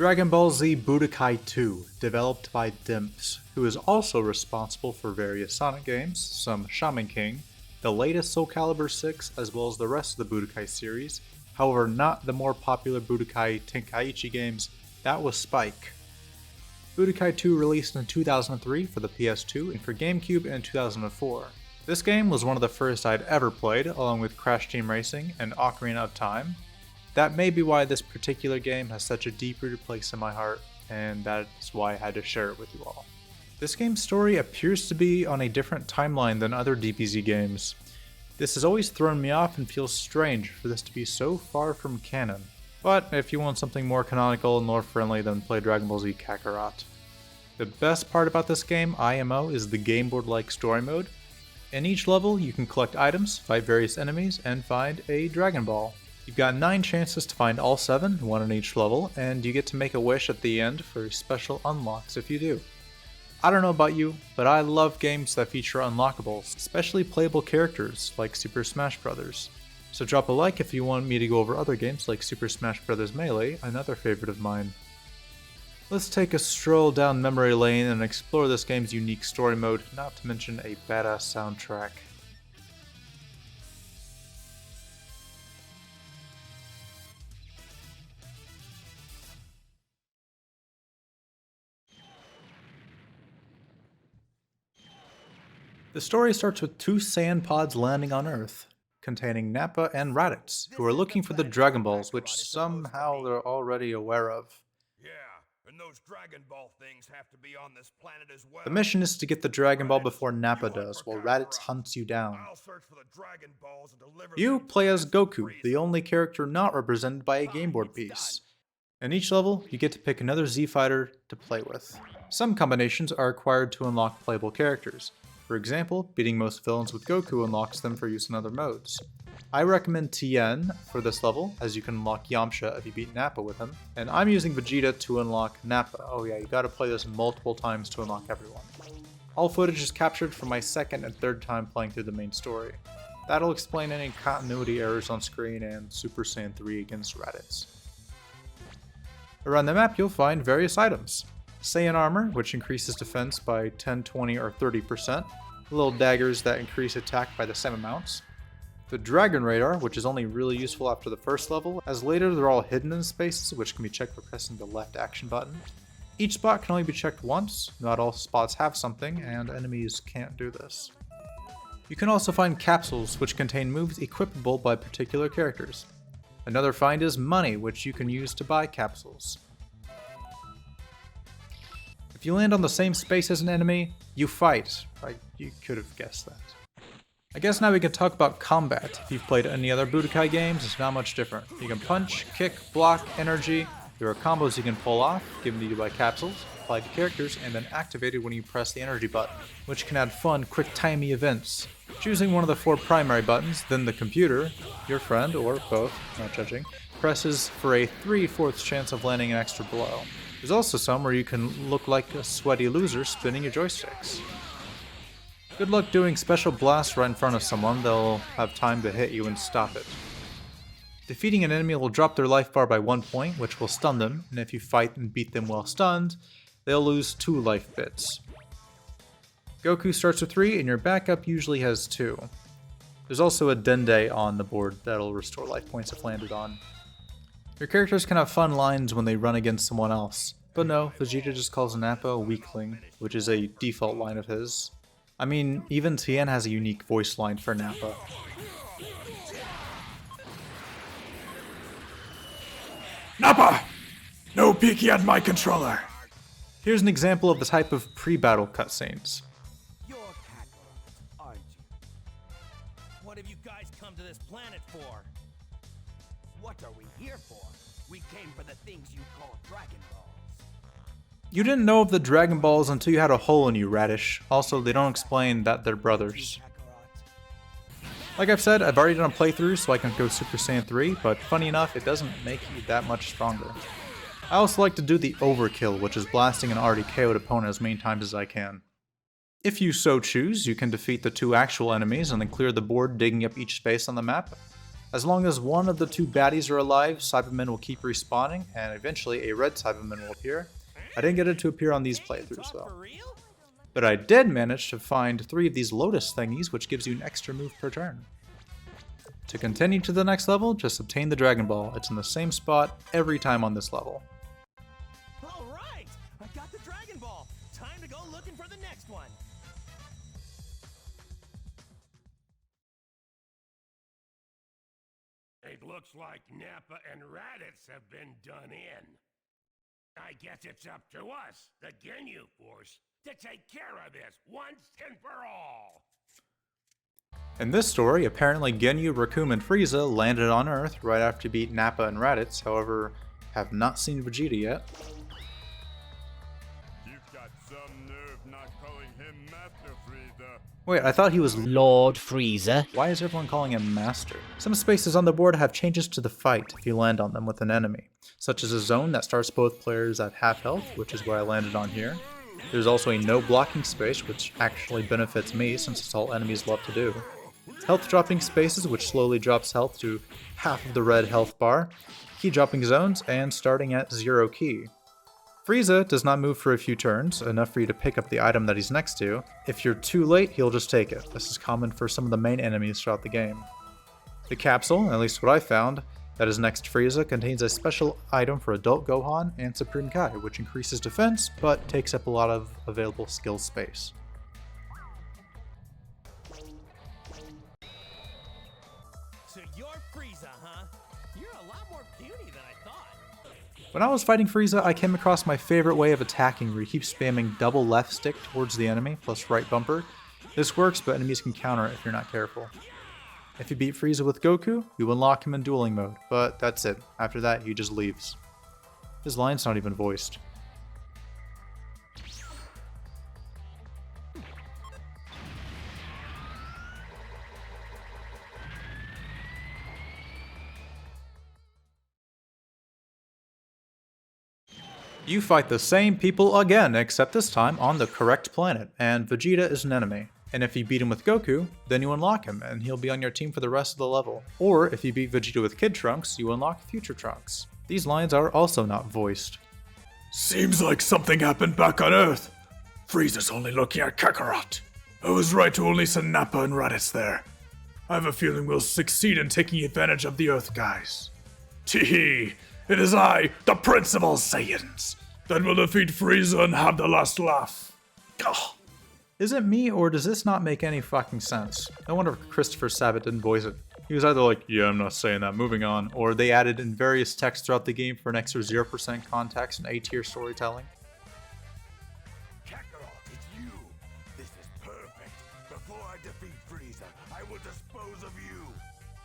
Dragon Ball Z Budokai 2, developed by Dimps, who is also responsible for various Sonic games, some Shaman King, the latest Soul Calibur 6, as well as the rest of the Budokai series, however not the more popular Budokai Tenkaichi games, that was Spike. Budokai 2 released in 2003 for the PS2 and for GameCube in 2004. This game was one of the first I'd ever played, along with Crash Team Racing and Ocarina of Time. That may be why this particular game has such a deep-rooted place in my heart, and that's why I had to share it with you all. This game's story appears to be on a different timeline than other DBZ games. This has always thrown me off and feels strange for this to be so far from canon. But if you want something more canonical and lore friendly, then play Dragon Ball Z Kakarot. The best part about this game, IMO, is the game board-like story mode. In each level, you can collect items, fight various enemies, and find a Dragon Ball. You've got 9 chances to find all 7, one in each level, and you get to make a wish at the end for special unlocks if you do. I don't know about you, but I love games that feature unlockables, especially playable characters like Super Smash Bros. So drop a like if you want me to go over other games like Super Smash Bros. Melee, another favorite of mine. Let's take a stroll down memory lane and explore this game's unique story mode, not to mention a badass soundtrack. The story starts with 2 sand pods landing on Earth, containing Nappa and Raditz, who are looking for the Dragon Balls, which somehow they're already aware of. Yeah, and those Dragon Ball things have to be on this planet as well. The mission is to get the Dragon Ball before Nappa does, while Raditz hunts you down. I'll search for the Dragon Balls and deliver You them play to as Goku, the only character not represented by a game board piece. In each level, you get to pick another Z fighter to play with. Some combinations are required to unlock playable characters. For example, beating most villains with Goku unlocks them for use in other modes. I recommend Tien for this level, as you can unlock Yamcha if you beat Nappa with him, and I'm using Vegeta to unlock Nappa. Oh yeah, you gotta play this multiple times to unlock everyone. All footage is captured from my second and third time playing through the main story. That'll explain any continuity errors on screen and Super Saiyan 3 against Raditz. Around the map you'll find various items. Saiyan armor, which increases defense by 10, 20, or 30%. Little daggers that increase attack by the same amounts. The Dragon Radar, which is only really useful after the first level, as later they're all hidden in spaces, which can be checked by pressing the left action button. Each spot can only be checked once, not all spots have something, and enemies can't do this. You can also find capsules, which contain moves equipable by particular characters. Another find is money, which you can use to buy capsules. If you land on the same space as an enemy, you fight. You could have guessed that. I guess now we can talk about combat. If you've played any other Budokai games, it's not much different. You can punch, kick, block, energy. There are combos you can pull off, given to you by capsules, applied to characters, and then activated when you press the energy button, which can add fun, quick-timey events. Choosing one of the 4 primary buttons, then the computer, your friend, or both, not judging, presses for a 3/4 chance of landing an extra blow. There's also some where you can look like a sweaty loser spinning your joysticks. Good luck doing special blasts right in front of someone, they'll have time to hit you and stop it. Defeating an enemy will drop their life bar by 1 point, which will stun them, and if you fight and beat them while stunned, they'll lose 2 life bits. Goku starts with 3, and your backup usually has 2. There's also a Dende on the board that'll restore life points if landed on. Your characters can have fun lines when they run against someone else, but no, Vegeta just calls Nappa a weakling, which is a default line of his. I mean, even Tien has a unique voice line for Nappa. Nappa! No peeking at my controller! Here's an example of the type of pre-battle cutscenes. You're Kakarot, aren't you? What have you guys come to this planet for? What are we here for? We came for the things you call Dragon Balls. You didn't know of the Dragon Balls until you had a hole in you, Radish. Also, they don't explain that they're brothers. Like I've said, I've already done a playthrough so I can go Super Saiyan 3, but funny enough, it doesn't make you that much stronger. I also like to do the overkill, which is blasting an already KO'd opponent as many times as I can. If you so choose, you can defeat the 2 actual enemies and then clear the board, digging up each space on the map. As long as one of the two baddies are alive, Cybermen will keep respawning, and eventually a red Cyberman will appear. I didn't get it to appear on these playthroughs though. But I did manage to find 3 of these lotus thingies, which gives you an extra move per turn. To continue to the next level, just obtain the Dragon Ball. It's in the same spot every time on this level. Alright! I got the Dragon Ball! Time to go looking for the next one! It looks like Nappa and Raditz have been done in. I guess it's up to us, the Ginyu Force, to take care of this once and for all. In this story, apparently Ginyu, Raccoon, and Frieza landed on Earth right after you beat Nappa and Raditz, however, have not seen Vegeta yet. You've got some nerve not calling him Master Frieza. Wait, I thought he was Lord Frieza. Why is everyone calling him Master? Some spaces on the board have changes to the fight if you land on them with an enemy, such as a zone that starts both players at half health, which is where I landed on here. There's also a no blocking space, which actually benefits me since it's all enemies love to do. Health dropping spaces, which slowly drops health to half of the red health bar. Key dropping zones, and starting at 0 key. Frieza does not move for a few turns, enough for you to pick up the item that he's next to. If you're too late, he'll just take it. This is common for some of the main enemies throughout the game. The capsule, at least what I found, that is next to Frieza, contains a special item for Adult Gohan and Supreme Kai, which increases defense, but takes up a lot of available skill space. So you're Frieza, huh? You're a lot more puny than I thought. When I was fighting Frieza, I came across my favorite way of attacking, where you keep spamming double left stick towards the enemy, plus right bumper. This works, but enemies can counter it if you're not careful. If you beat Frieza with Goku, you unlock him in dueling mode, but that's it. After that, he just leaves. His line's not even voiced. You fight the same people again, except this time on the correct planet, and Vegeta is an enemy. And if you beat him with Goku, then you unlock him, and he'll be on your team for the rest of the level. Or if you beat Vegeta with Kid Trunks, you unlock Future Trunks. These lines are also not voiced. Seems like something happened back on Earth. Frieza's only looking at Kakarot. I was right to only send Nappa and Raditz there. I have a feeling we'll succeed in taking advantage of the Earth guys. Tee-hee, it is I, the Prince of all Saiyans, that will defeat Frieza and have the last laugh. Ugh. Is it me, or does this not make any fucking sense? No wonder Christopher Sabat didn't voice it. He was either like, yeah, I'm not saying that, moving on, or they added in various texts throughout the game for an extra 0% context and A-tier storytelling. Kakarot, it's you. This is perfect. Before I defeat Frieza, I will dispose of you.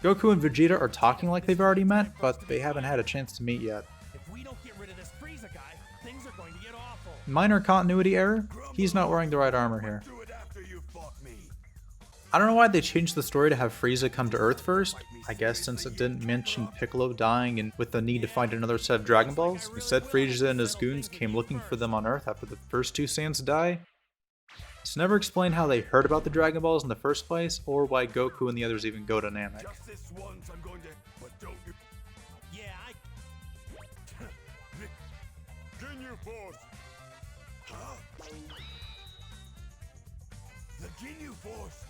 Goku and Vegeta are talking like they've already met, but they haven't had a chance to meet yet. If we don't get rid of this Frieza guy, things are going to get awful. Minor continuity error? He's not wearing the right armor here. Do it after you fought me. I don't know why they changed the story to have Frieza come to Earth first. I guess since it didn't mention Piccolo dying and with the need to find another set of Dragon Balls. Instead, Frieza and his goons came looking for them on Earth after the first two Saiyans die. It's never explained how they heard about the Dragon Balls in the first place, or why Goku and the others even go to Namek. Just this once, I'm going to. But don't you. Yeah, Ginyu Force. Huh? The Ginyu Force.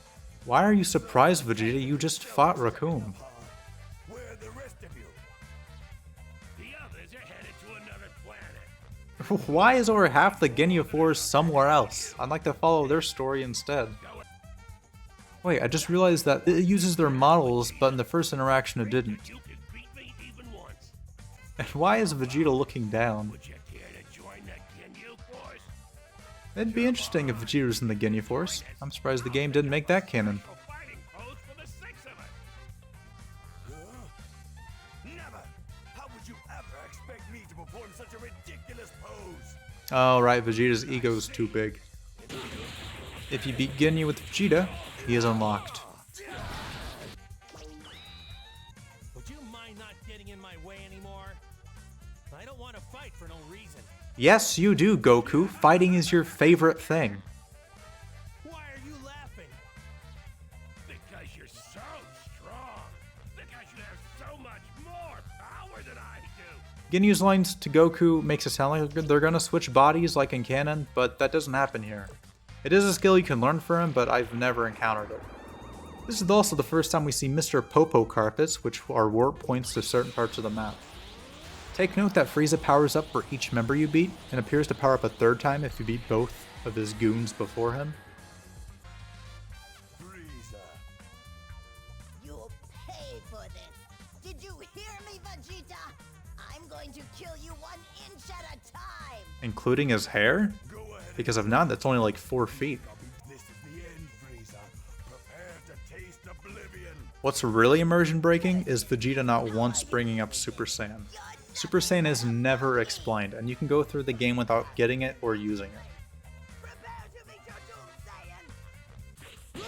Why are you surprised, Vegeta? You just fought Raccoon. Where are the rest of you? The others are headed to another planet. Why is over half the Ginyu Force somewhere else? I'd like to follow their story instead. Wait, I just realized that it uses their models, but in the first interaction it didn't. You can beat me even once. And why is Vegeta looking down? Would you care to join the Ginyu Force? It'd be interesting if Vegeta was in the Ginyu Force. I'm surprised the game didn't make that canon. A fighting pose for the six of us. Never. How would you ever expect me to perform such a ridiculous pose? Oh right, Vegeta's ego's too big. If you beat Ginyu with Vegeta, he is unlocked. would you mind not getting in my way anymore? I don't want to fight for no reason. Yes, you do, Goku. Fighting is your favorite thing. Why are you laughing? Because you're so strong. Because you have Ginyu's lines to Goku makes it sound like they're gonna switch bodies like in canon, but that doesn't happen here. It is a skill you can learn from him, but I've never encountered it. This is also the first time we see Mr. Popo carpets, which are warp points to certain parts of the map. Take note that Frieza powers up for each member you beat, and appears to power up a third time if you beat both of his goons before him. Frieza. You'll pay for this. Did you hear me, Vegeta? I'm going to kill you 1 inch at a time. Including his hair? Go ahead. Because if not, that's only like 4 feet. This is the end, Frieza. Prepare to taste oblivion. What's really immersion breaking is Vegeta not once bringing up Super Saiyan. Super Saiyan is never explained, and you can go through the game without getting it or using it. Prepare to meet your doom, Saiyan.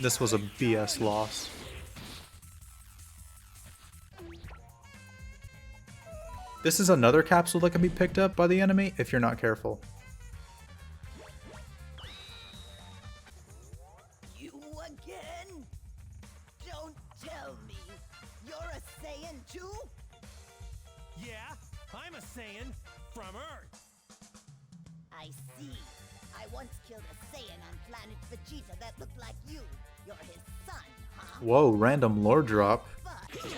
This was a BS loss. This is another capsule that can be picked up by the enemy if you're not careful. You again? Don't tell me. You're a Saiyan too? Yeah, I'm a Saiyan from Earth. I see. I once killed a Saiyan on planet Vegeta that looked like you. You're his son, huh? Whoa, random lore drop. But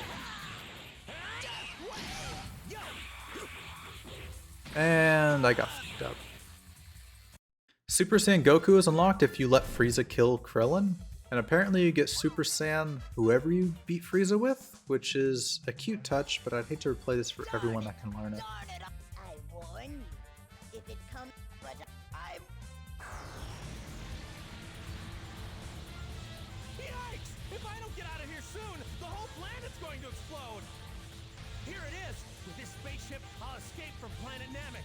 And I got fucked up. Super Saiyan Goku is unlocked if you let Frieza kill Krillin. And apparently you get Super Saiyan whoever you beat Frieza with, which is a cute touch, but I'd hate to replay this for everyone that can learn it. darn it, I warn you. If it comes, but I'm Yikes! If I don't get out of here soon, the whole planet's going to explode! Here it is! With this spaceship, I'll escape from planet Namek.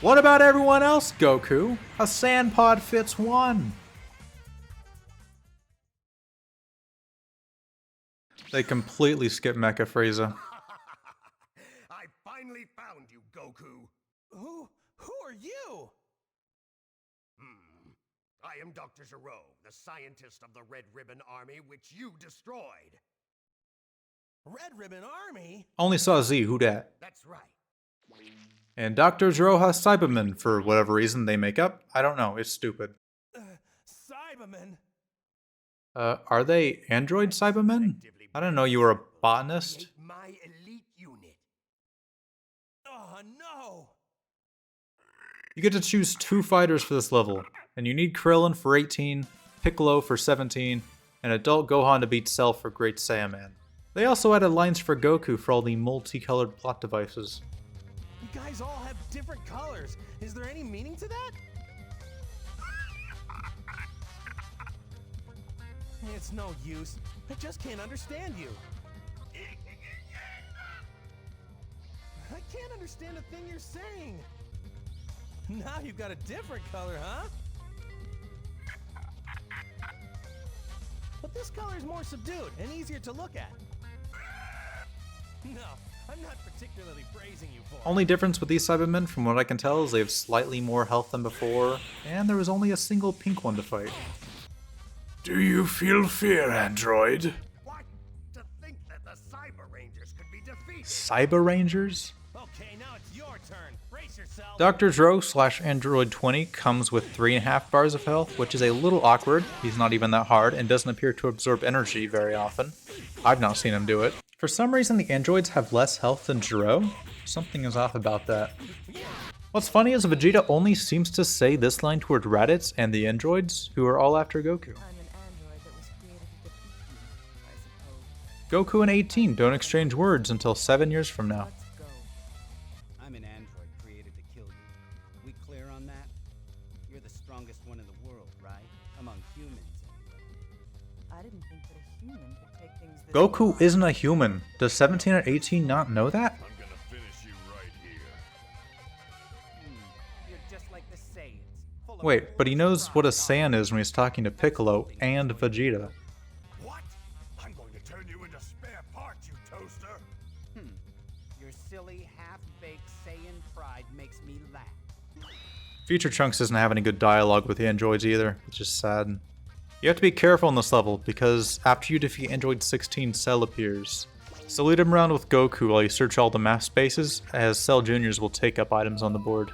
What about everyone else, Goku? A sand pod fits one. They completely skip Mecha Frieza. I finally found you, Goku. Who are you? I am Dr. Zero, the scientist of the Red Ribbon Army, which you destroyed. Red Ribbon Army? Only saw Z, who dat? That's right. And Dr. Zero has Cybermen for whatever reason they make up. I don't know, it's stupid. Cybermen? Are they android Cybermen? I didn't know you were a botanist. My elite unit. Oh no! You get to choose 2 fighters for this level, and you need Krillin for 18, Piccolo for 17, and adult Gohan to beat Cell for Great Saiyaman. They also added lines for Goku for all the multicolored plot devices. You guys all have different colors. Is there any meaning to that? It's no use. I just can't understand you. I can't understand a thing you're saying. Now you've got a different color, huh? But this color's more subdued and easier to look at. No, I'm not particularly praising you for it. Only difference with these Cybermen, from what I can tell, is they have slightly more health than before, and there was only a single pink one to fight. Do you feel fear, android? What? To think that the Cyber Rangers could be defeated. Cyber Rangers? Okay, now it's your turn. Brace yourself. Dr. Zero / Android 20 comes with 3.5 bars of health, which is a little awkward. He's not even that hard and doesn't appear to absorb energy very often. I've not seen him do it. For some reason, the androids have less health than Zero. Something is off about that. What's funny is Vegeta only seems to say this line toward Raditz and the androids, who are all after Goku. I'm an android that was created to defeat you, I suppose. Goku and 18 don't exchange words until 7 years from now. Let's go. I'm an android created to kill you. We clear on that? You're the strongest one in the world, right? Among humans, anyway. I didn't think that a human could take things this Goku far. isn't a human. Does 17 or 18 not know that? I'm gonna finish you right here. You're just like the Saiyans. Full of Wait, but he knows what a pride. Saiyan is when he's talking to Piccolo and Vegeta. What? I'm going to turn you into spare parts, you toaster. Your silly, half-baked Saiyan pride makes me laugh. Future Trunks doesn't have any good dialogue with the androids either, which is sad. You have to be careful on this level, because after you defeat Android 16, Cell appears. So lead him around with Goku while you search all the map spaces, as Cell Juniors will take up items on the board.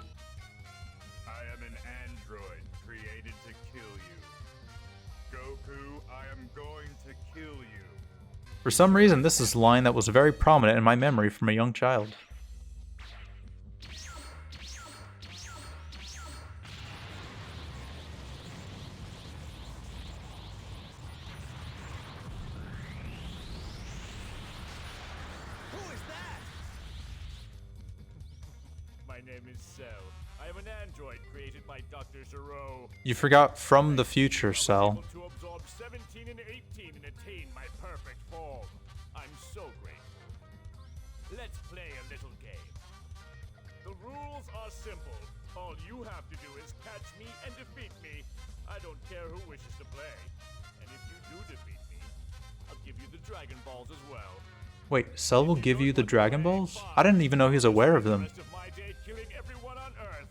I am an android created to kill you. Goku, I am going to kill you. For some reason, this is a line that was very prominent in my memory from a young child. My name is Cell. I am an android created by Dr. Zero. You forgot from the future, Cell. Able to absorb 17 and 18 and attain my perfect form. I'm so grateful. Let's play a little game. The rules are simple. All you have to do is catch me and defeat me. I don't care who wishes to play. And if you do defeat me, I'll give you the Dragon Balls as well. Wait, Cell will give you the Dragon Balls? I didn't even know he was aware of them. Rest of my day killing everyone on Earth.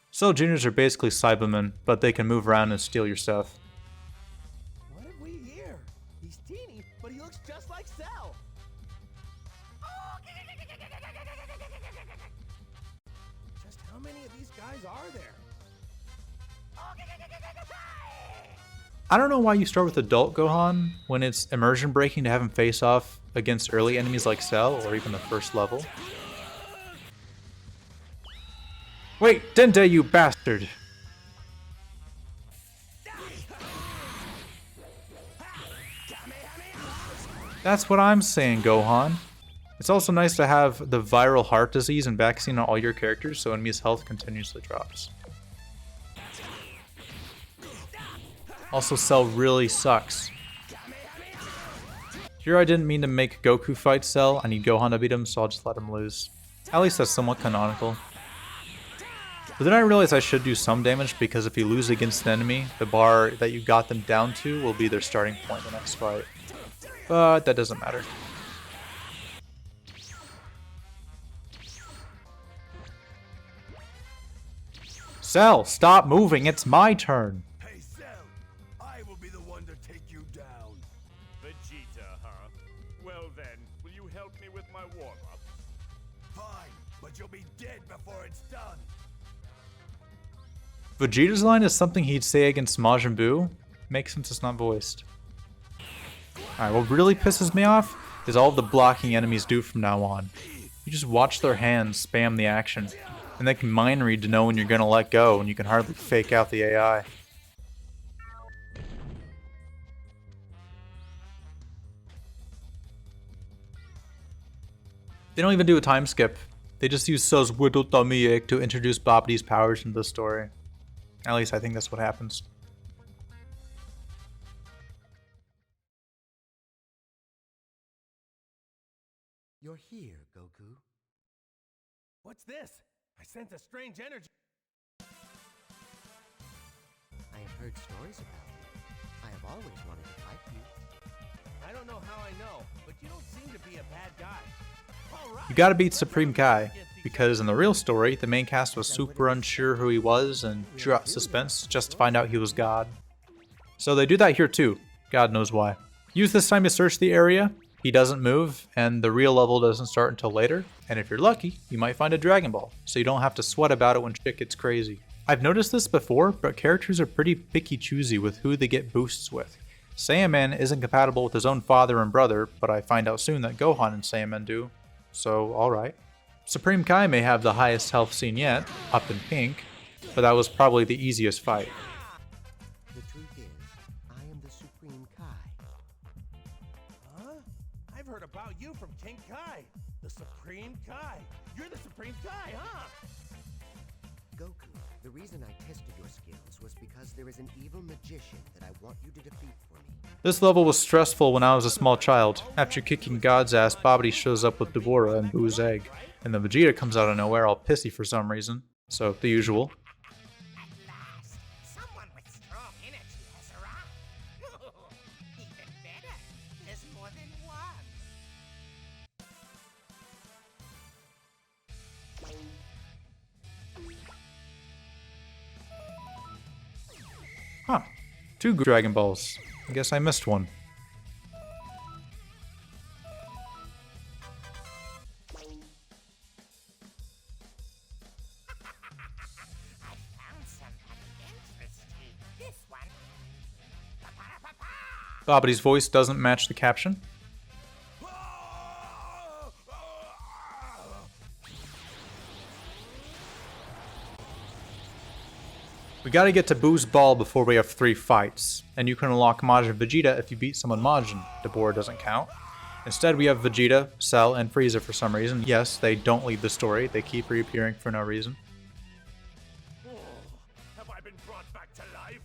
Cell Juniors are basically Cybermen, but they can move around and steal your stuff. What have we here? He's teeny, but he looks just like Cell. Just how many of these guys are there? I don't know why you start with adult Gohan when it's immersion breaking to have him face off against early enemies like Cell or even the first level. Wait, Dende, you bastard! That's what I'm saying, Gohan. It's also nice to have the viral heart disease and vaccine on all your characters so enemies' health continuously drops. Also, Cell really sucks. Here I didn't mean to make Goku fight Cell, I need Gohan to beat him, so I'll just let him lose. At least that's somewhat canonical. But then I realized I should do some damage because if you lose against an enemy, the bar that you got them down to will be their starting point the next fight. But that doesn't matter. Cell, stop moving, it's my turn! Hey, Cell, I will be the one to take you down. Vegeta, huh? Well then, will you help me with my warm-up? Fine, but you'll be dead before it's done. Vegeta's line is something he'd say against Majin Buu. Makes sense it's not voiced. Alright, what really pisses me off is all of the blocking enemies do from now on. You just watch their hands spam the action, and they can mind read to know when you're gonna let go, and you can hardly fake out the AI. They don't even do a time skip. They just use Cell's Budokai to introduce Babdi's powers into the story. At least I think that's what happens. You're here, Goku. What's this? I sense a strange energy. I have heard stories about you. I have always wanted to fight you. I don't know how I know, but you don't seem to be a bad guy. All right. You gotta beat Supreme Kai, because in the real story, the main cast was super unsure who he was and drew out suspense just to find out he was God. So they do that here too, God knows why. Use this time to search the area, he doesn't move, and the real level doesn't start until later, and if you're lucky, you might find a Dragon Ball, so you don't have to sweat about it when shit gets crazy. I've noticed this before, but characters are pretty picky choosy with who they get boosts with. Saiyaman isn't compatible with his own father and brother, but I find out soon that Gohan and Saiyaman do. So, alright. Supreme Kai may have the highest health seen yet, up in pink, but that was probably the easiest fight. The truth is, I am the Supreme Kai. Huh? I've heard about you from King Kai, the Supreme Kai. You're the Supreme Kai, huh? Goku, the reason I tested your skills was because there is an evil magician that I want you to defeat for me. This level was stressful when I was a small child. After kicking God's ass, Babidi shows up with Deborah and Boo's egg, and then Vegeta comes out of nowhere all pissy for some reason. So, the usual. At last, someone with strong energy has arrived. Even better, there's more than one. Huh. 2 Dragon Balls. I guess I missed one. Bobity's voice doesn't match the caption. We gotta get to Boo's ball before we have 3 fights, and you can unlock Majin Vegeta if you beat someone Majin. Dabura doesn't count. Instead, we have Vegeta, Cell, and Frieza for some reason. Yes, they don't lead the story, they keep reappearing for no reason. Have I been brought back to life?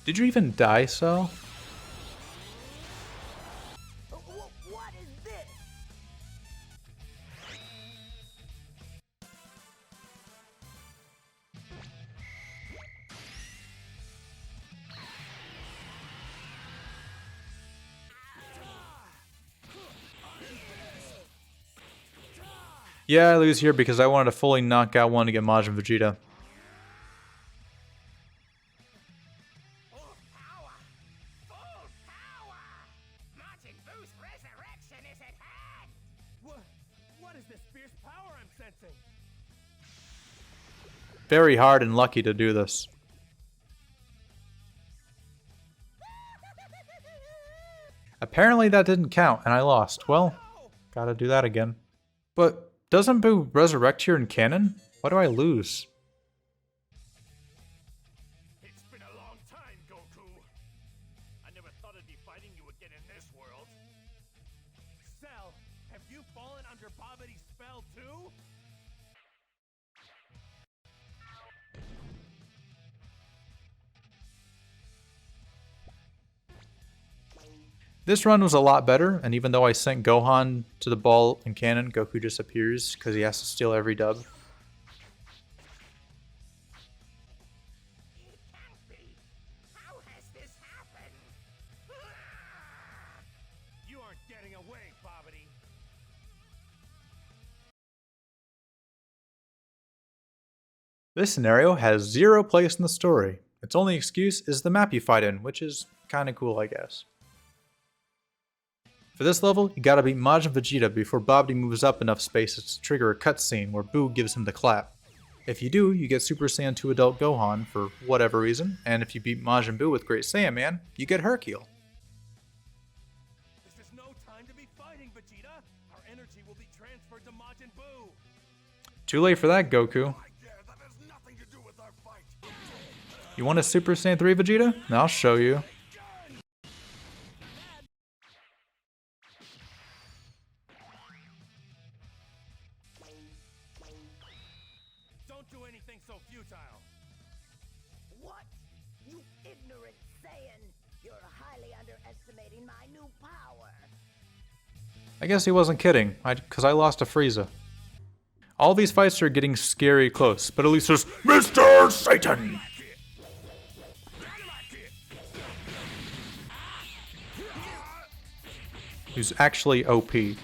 Did you even die, Cell? What is this? Yeah, I lose here because I wanted to fully knock out one to get Majin Vegeta. Full power! Full power! Majin Buu's resurrection is at hand! What is this fierce power I'm sensing? Very hard and lucky to do this. Apparently that didn't count and I lost. Well, gotta do that again. But doesn't Buu resurrect here in canon? Why do I lose? It's been a long time, Goku. I never thought I'd be fighting you again in this world. Cell, have you fallen under Bobity's spell too? This run was a lot better, and even though I sent Gohan to the ball in canon, Goku just appears because he has to steal every dub. It can't be! How has this happened? You aren't getting away, Bobity. This scenario has 0 place in the story. Its only excuse is the map you fight in, which is kinda cool, I guess. For this level, you gotta beat Majin Vegeta before Bobity moves up enough spaces to trigger a cutscene where Buu gives him the clap. If you do, you get Super Saiyan 2 Adult Gohan for whatever reason, and if you beat Majin Buu with Great Saiyan Man, you get Hercule. This is no time to be fighting, Vegeta. Our energy will be transferred to Majin Buu. Too late for that, Goku. You want a Super Saiyan 3 Vegeta? I'll show you. Don't do anything so futile. What? You ignorant Saiyan! You're highly underestimating my new power. I guess he wasn't kidding, because I lost to Frieza. All these fights are getting scary close, but at least there's Mr. Satan! Who's actually OP. Is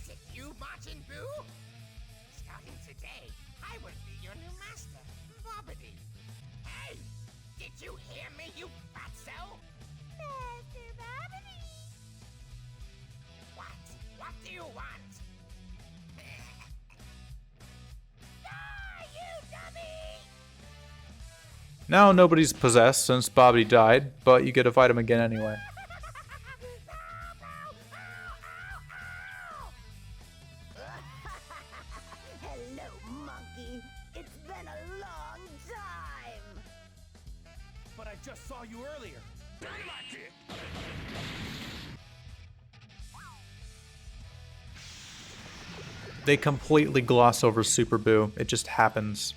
it you, Majin Buu? Starting today, I will be your new master, Bobbity. Hey! Did you hear me, you fatso? Master Bobbity! What? What do you want? Die, you dummy! Now nobody's possessed since Bobby died, but you get to fight him again anyway. Hello, monkey. It's been a long time. But I just saw you earlier. They completely gloss over Super Buu. It just happens.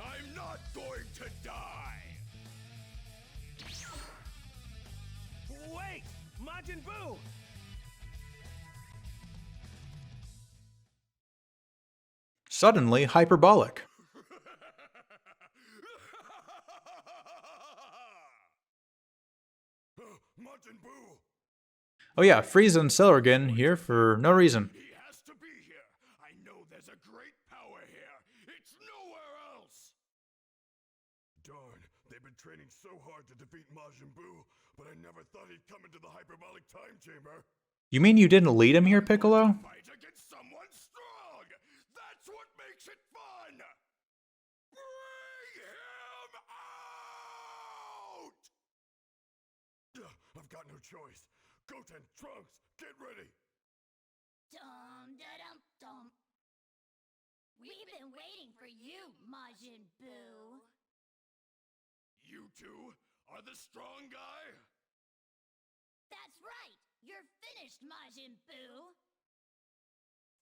I'm not going to die! Wait! Majin Buu! Suddenly hyperbolic. Majin Buu! Oh yeah, Frieza and Cell are again here for no reason. He has to be here. I know there's a great power here. It's nowhere else. Darn, they've been training so hard to defeat Majin Buu, but I never thought he'd come into the hyperbolic time chamber. You mean you didn't lead him here, Piccolo? Fight against someone strong. That's what makes it fun. Bring him out! I've got no choice. Goten, Trunks, get ready. Dum da dum dum. We've been waiting for you, Majin Buu. You two are the strong guy? That's right. You're finished, Majin Buu.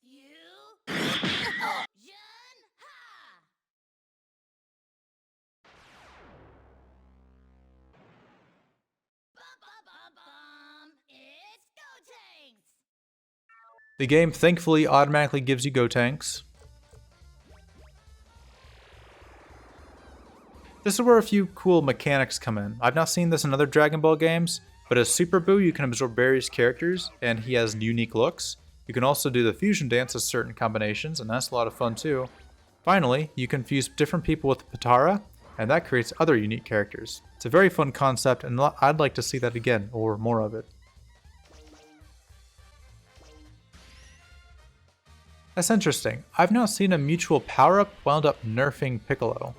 You Jun Ha. Bum bum bum bum. It's Gotenks. The game thankfully automatically gives you Gotenks. This is where a few cool mechanics come in. I've not seen this in other Dragon Ball games, but as Super Buu you can absorb various characters, and he has unique looks. You can also do the fusion dance as certain combinations, and that's a lot of fun too. Finally, you can fuse different people with Patara, and that creates other unique characters. It's a very fun concept, and I'd like to see that again, or more of it. That's interesting. I've not seen a mutual power-up wound up nerfing Piccolo.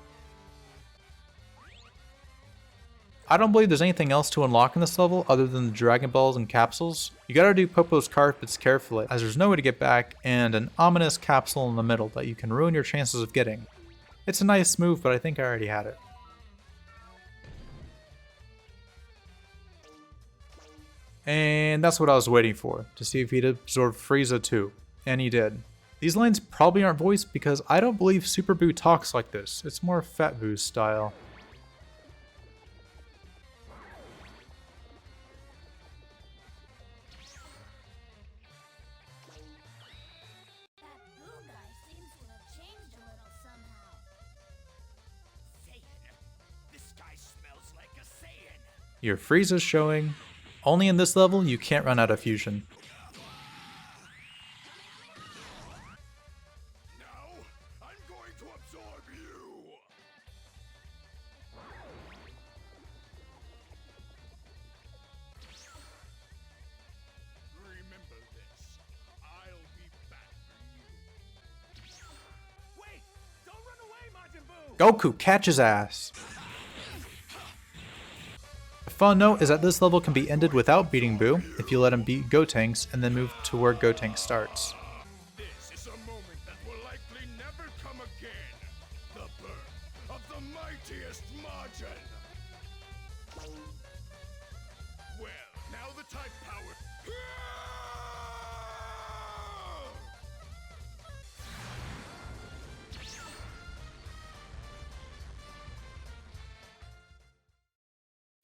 I don't believe there's anything else to unlock in this level other than the Dragon Balls and capsules. You gotta do Popo's carpets carefully, as there's no way to get back, and an ominous capsule in the middle that you can ruin your chances of getting. It's a nice move, but I think I already had it. And that's what I was waiting for, to see if he'd absorb Frieza too. And he did. These lines probably aren't voiced because I don't believe Super Buu talks like this. It's more Fat Buu style. That Buu guy seems to have changed a little somehow. Saiyan? This guy smells like a Saiyan. Your Frieza's showing. Only in this level, you can't run out of fusion. Now, I'm going to absorb you. Remember this. I'll be back for you. Wait! Don't run away, Majin Buu! Goku, catch his ass! A fun note is that this level can be ended without beating Buu if you let him beat Gotenks and then move to where Gotenks starts. This is a moment that will likely never come again. The birth of the mightiest Majin. Well, now the type power.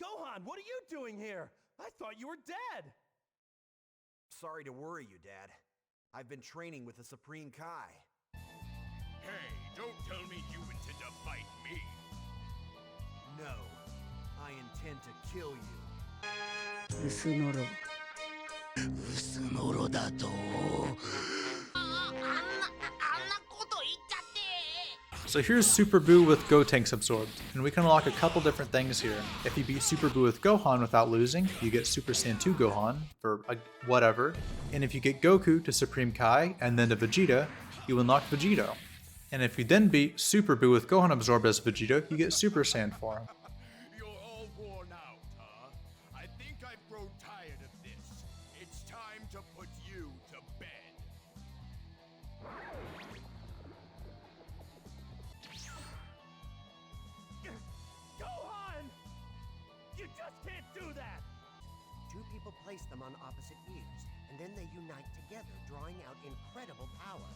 Gohan, what are you doing here? I thought you were dead. Sorry to worry you, Dad. I've been training with the Supreme Kai. Hey, don't tell me you intend to fight me. No, I intend to kill you. こと言っちゃって。 So here's Super Buu with Gotenks absorbed, and we can unlock a couple different things here. If you beat Super Buu with Gohan without losing, you get Super Saiyan 2 Gohan, for whatever, and if you get Goku to Supreme Kai and then to Vegeta, you unlock Vegito. And if you then beat Super Buu with Gohan absorbed as Vegito, you get Super Saiyan for him. You're all worn out, huh? I think I've grown tired of this. It's time to put you to bed. Gohan! You just can't do that! Two people place them on opposite ears, and then they unite together, drawing out incredible power.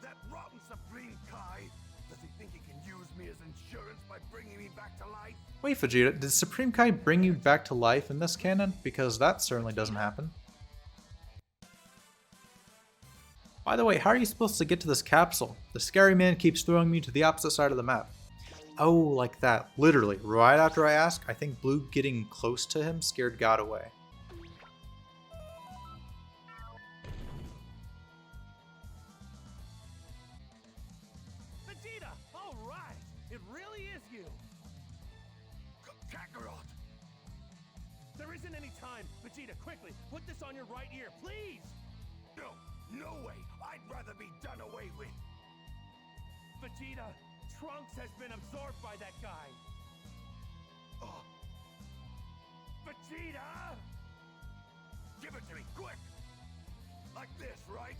That rotten Supreme Kai! Does he think he can use me as insurance by bringing me back to life? Wait, Vegeta, did Supreme Kai bring you back to life in this canon? Because that certainly doesn't happen. By the way, how are you supposed to get to this capsule? The scary man keeps throwing me to the opposite side of the map. Oh, like that. Literally, right after I asked, I think Blue getting close to him scared God away. Vegeta! Alright! It really is you! Kakarot! There isn't any time! Vegeta, quickly! Put this on your right ear, please! No, no way. I'd rather be done away with. Vegeta! Trunks has been absorbed by that guy! Oh, Vegeta! give it to me, quick! Like this, right?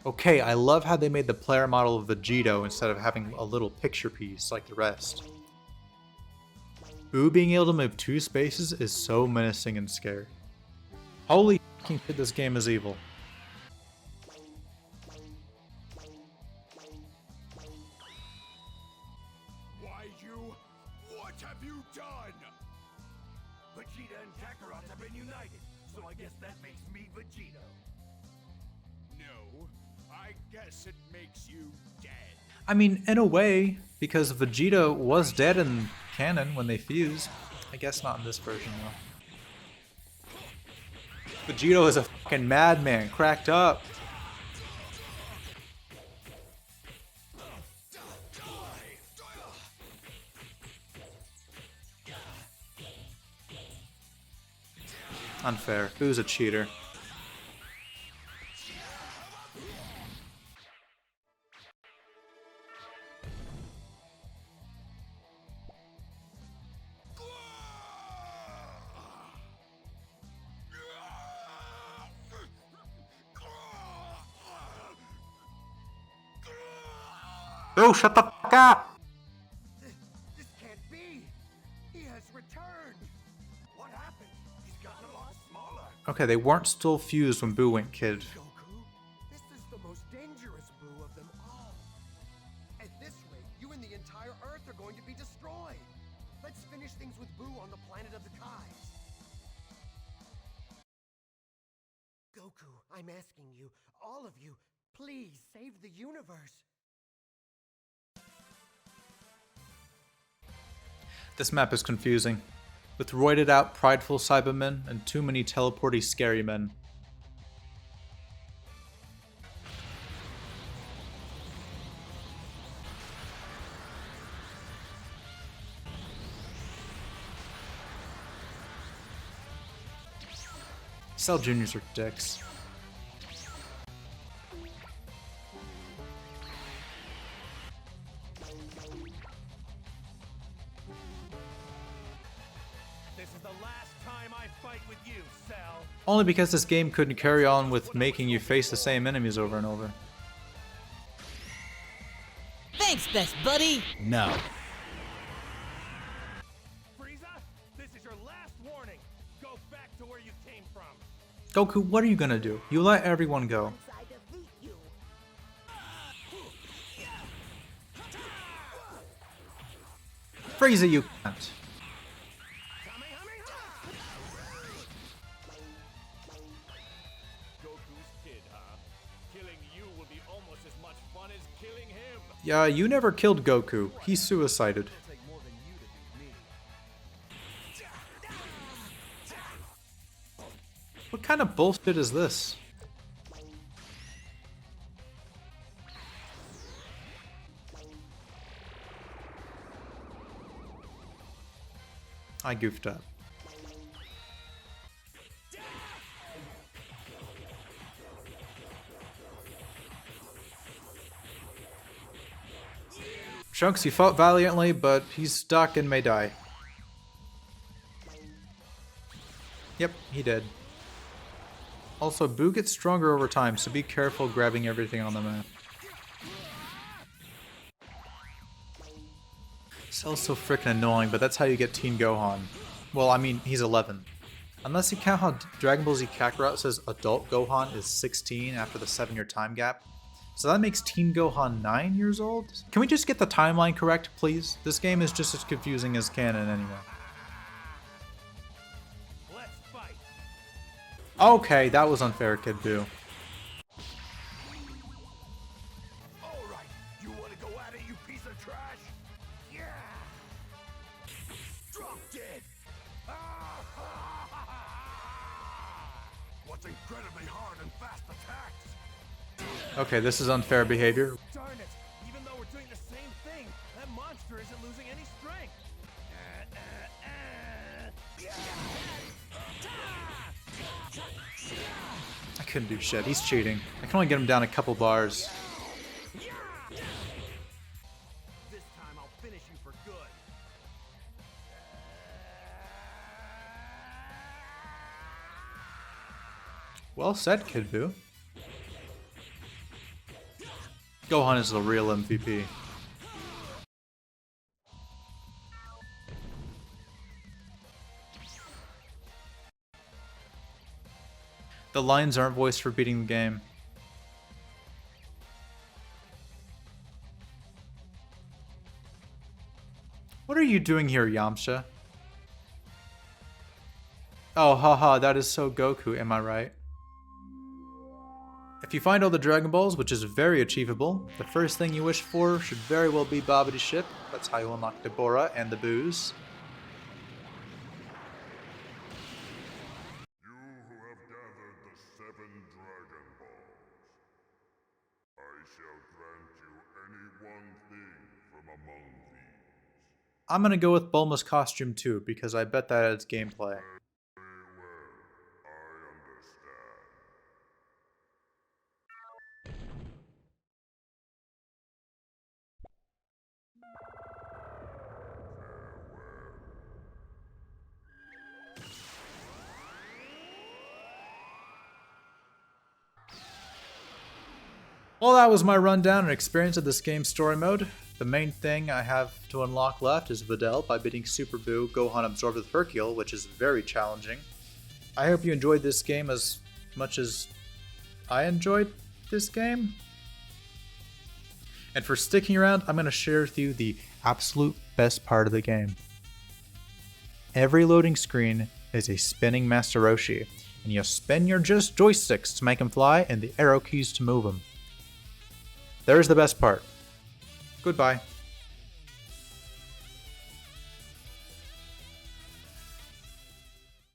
Okay, I love how they made the player model of Vegito instead of having a little picture piece like the rest. Boo being able to move 2 spaces is so menacing and scary. Holy fucking shit, this game is evil. Why you? What have you done? Vegeta and Kakarot have been united, so I guess that makes me Vegito. No, I guess it makes you dead. I mean, in a way, because Vegeta was dead in canon when they fused. I guess not in this version though. Vegito is a fucking madman, cracked up. Unfair. Boo's a cheater. Boo, shut the fuck up! This can't be! He has returned! What happened? He's gotten a lot smaller. Okay, they weren't still fused when Boo went kid. Goku, this is the most dangerous Boo of them all. At this rate, you and the entire Earth are going to be destroyed. Let's finish things with Boo on the planet of the Kais. Goku, I'm asking you, all of you, please save the universe. This map is confusing, with roided out prideful Cybermen and too many teleporty scary men. Cell Juniors are dicks. This is the last time I fight with you, Cell! Only because this game couldn't carry on with making you face the same enemies over and over. Thanks, best buddy! No. Frieza, this is your last warning! Go back to where you came from! Goku, what are you gonna do? You let everyone go. Once I defeat you. Frieza, you can't. Goku's kid, huh? Killing you will be almost as much fun as killing him. Yeah, you never killed Goku. He suicided. It'll take more than you to beat me. What kind of bullshit is this? I goofed up. Trunks, he fought valiantly, but he's stuck and may die. Yep, he did. Also, Boo gets stronger over time, so be careful grabbing everything on the map. Cell's so freaking annoying, but that's how you get Teen Gohan. Well, I mean, he's 11. Unless you count how Dragon Ball Z Kakarot says adult Gohan is 16 after the 7-year time gap. So that makes Teen Gohan 9 years old? Can we just get the timeline correct, please? This game is just as confusing as canon anyway. Let's fight! Okay, that was unfair, Kid Boo. All right, you want to go at it, you piece of trash? what's incredibly hard and fast attacks. Okay, this is unfair behavior. Darn it! Even though we're doing the same thing, that monster isn't losing any strength. I couldn't do shit. He's cheating. I can only get him down a couple bars. This time I'll finish you for good. Well said, Kid Buu. Gohan is the real MVP. The lines aren't voiced for beating the game. What are you doing here, Yamcha? Oh, haha, that is so Goku, am I right? If you find all the Dragon Balls, which is very achievable, the first thing you wish for should very well be Babidi's ship. That's how you unlock Deborah and the Boos. You who have gathered the 7 Dragon Balls, I shall grant you any one thing from among these. I'm gonna go with Bulma's costume too, because I bet that adds gameplay. Well, that was my rundown and experience of this game's story mode. The main thing I have to unlock left is Videl by beating Super Buu, Gohan absorbed with Hercule, which is very challenging. I hope you enjoyed this game as much as I enjoyed this game. And for sticking around, I'm going to share with you the absolute best part of the game. Every loading screen is a spinning Master Roshi, and you spin your just joysticks to make him fly and the arrow keys to move him. There's the best part. Goodbye.